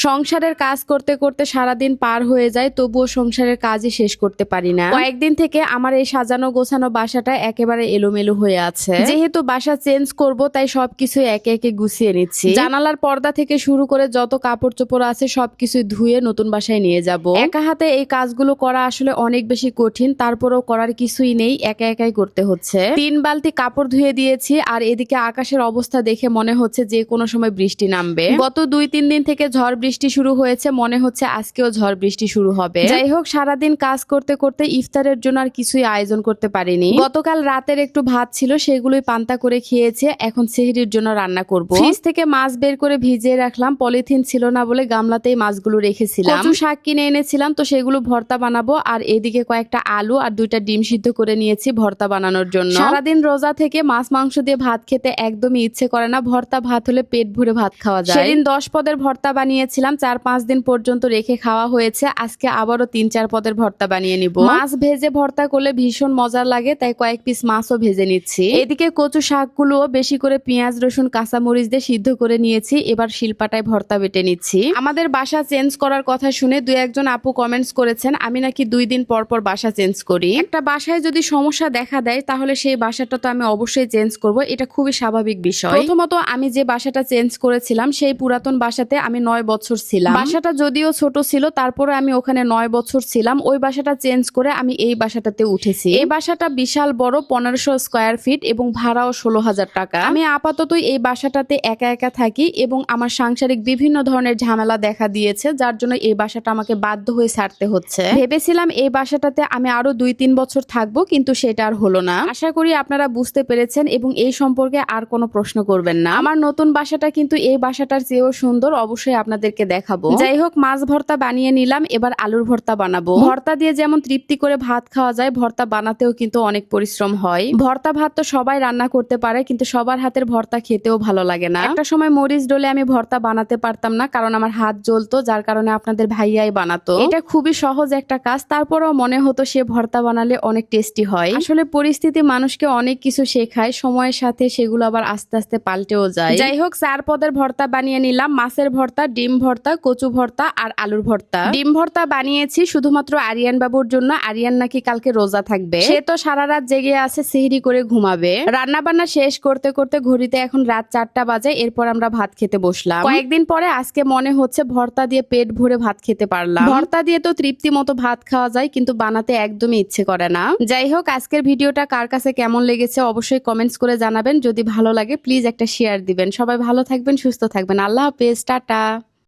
সংসারের কাজ করতে করতে সারাদিন পার হয়ে যায়, তবুও সংসারের কাজই শেষ করতে পারি না। কয়েকদিন থেকে আমার এই সাজানো গোছানো বাসাটা একেবারে এলোমেলো হয়ে আছে। যেহেতু বাসা চেঞ্জ করব, তাই সবকিছু একে একে গুছিয়ে নিচ্ছি। জানালার পর্দা থেকে শুরু করে যত কাপড় চোপড় আছে সবকিছু ধুয়ে নতুন বাসায় নিয়ে যাব। একা হাতে এই কাজগুলো করা আসলে অনেক বেশি কঠিন, তারপরেও করার কিছুই নেই, একা একাই করতে হচ্ছে। 3 বালতি কাপড় ধুয়ে দিয়েছি, আর এদিকে আকাশের অবস্থা দেখে মনে হচ্ছে যে কোনো সময় বৃষ্টি নামবে। গত 2-3 দিন থেকে ঝড় বৃষ্টি শুরু হয়েছে, মনে হচ্ছে আজকেও ঝড় বৃষ্টি শুরু হবে। যাই হোক, সারাদিন কাজ করতে করতে ইফতারের জন্য আর কিছুই আয়োজন করতে পারিনি। গতকাল রাতের একটু ভাত ছিল, সেগুলোই পান্তা করে খেয়েছে। এখন সেহরির জন্য রান্না করব। ফ্রিজ থেকে মাছ বের করে ভিজিয়ে রাখলাম, পলিথিন ছিল না বলে গামলাতেই মাছগুলো রেখেছিলাম। কচু শাক কিনে এনেছিলাম, তো সেগুলো ভর্তা বানাবো। আর এদিকে কয়েকটা আলু আর 2টা ডিম সিদ্ধ করে নিয়েছি ভর্তা বানানোর জন্য। সারাদিন রোজা থেকে মাছ মাংস দিয়ে ভাত খেতে একদমই ইচ্ছে করে না, ভর্তা ভাত হলে পেট ভরে ভাত খাওয়া যায়। সেদিন 10 পদের ভর্তা বানিয়েছিলাম, 4-5 দিন পর্যন্ত রেখে খাওয়া হয়েছে। আজকে আবারও 3-4 পদের ভর্তা বানিয়ে নিব। মাছ ভেজে ভর্তা করলে ভীষণ মজার লাগে, তাই কয়েক পিস মাছও ভেজে নিচ্ছি। এদিকে কচু শাকগুলোও বেশি করে পেঁয়াজ রসুন কাঁচামরিচ দিয়ে সিদ্ধ করে নিয়েছি। এবার শিলপাটায় ভর্তা বেটে নিচ্ছি। আমাদের বাসা চেঞ্জ করার কথা শুনে 2-1 আপু কমেন্টস করেছেন আমি নাকি 2 দিন পর পর বাসা চেঞ্জ করি। একটা বাসায় যদি সমস্যা দেখা দেয়, তাহলে সেই বাসাটা তো আমি অবশ্যই চেঞ্জ করব, এটা খুবই স্বাভাবিক বিষয়। প্রথমত, আমি যে বাসাটা চেঞ্জ করেছিলাম সেই পুরাতন বাসাতে আমি 9 বছর ছিলাম। বাসাটা যদিও ছোট ছিল, তারপরে আমি ওখানে 9 বছর ছিলাম। ওই বাসাটা চেঞ্জ করে আমি এই বাসাটাতে উঠেছি। এই বাসাটা বিশাল বড়, 1500 স্কয়ার ফিট এবং ভাড়াও 16,000 টাকা। আমি আপাতত এই বাসাটাতে একা একা থাকি এবং আমার সাংসারিক বিভিন্ন ধরনের ঝামেলা দেখা দিয়েছে, যার জন্য এই বাসাটা আমাকে বাধ্য হয়ে ছাড়তে হচ্ছে। ভেবেছিলাম এই বাসাটাতে আমি আরো 2-3 বছর থাকবো, কিন্তু সেটা আর হলো না। আশা করি আপনারা বুঝতে পেরেছেন এবং এই সম্পর্কে আর কোনো প্রশ্ন করবেন না। আমার নতুন বাসাটা কিন্তু এই বাসাটার চেয়েও সুন্দর, অবশ্যই আপনাদেরকে দেখাবো। যাই হোক, মাছ ভর্তা বানিয়ে নিলাম, এবার আলুর ভর্তা বানাবো। ভর্তা দিয়ে যেমন তৃপ্তি করে ভাত খাওয়া যায়, ভর্তা বানাতেও কিন্তু অনেক পরিশ্রম হয়। ভর্তা ভাত তো সবাই রান্না করতে পারে, কিন্তু সবার হাতের ভর্তা খেতেও ভালো লাগে না। একটা সময় মরিচ ডলে আমি ভর্তা বানাতে পারতাম না, কারণ আমার হাত জ্বলতো, যার কারণে আপনাদের ভাইয়াই বানাতো। এটা খুবই সহজ একটা কাজ, তারপরেও মনে হতো সে ভর্তা বানালে অনেক টেস্টি হয়। আসলে পরিস্থিতি মানুষকে অনেক কিছু শেখায়, সময়ের সাথে সেগুলো আবার আস্তে আস্তে পাল্টেও যায়। যাই হোক, 4 পদের ভর্তা বানিয়ে নিলাম। মাছের ভর্তা, ডিম ভর্তা, কচু ভর্তা আর আলুর ভর্তা। ডিম ভর্তা বানিয়েছি শুধুমাত্র আরিয়ান বাবুর জন্য। আরিয়ান নাকি কালকে রোজা থাকবে, সে তো সারা রাত জেগে আছে, সেহরি করে ঘুমাবে। রান্না বান্না শেষ করতে করতে ঘড়িতে এখন রাত 4টা বাজে। এরপর আমরা ভাত খেতে বসলাম। কয়েকদিন পরে আজকে মনে হচ্ছে ভর্তা দিয়ে পেট ভরে ভাত খেতে পারলাম। ভর্তা দিয়ে তো তৃপ্তি মতো ভাত খাওয়া যায়, কিন্তু বানাতে একদমই ইচ্ছে করে না। যাই হোক, আজকের ভিডিওটা কার কাছে কেমন লেগেছে অবশ্যই কমেন্টস করে জানাবেন। যদি ভালো লাগে প্লিজ একটা শেয়ার দিবেন। সবাই ভালো থাকবেন, সুস্থ থাকবেন। আল্লাহ হাফেজ, টাটা।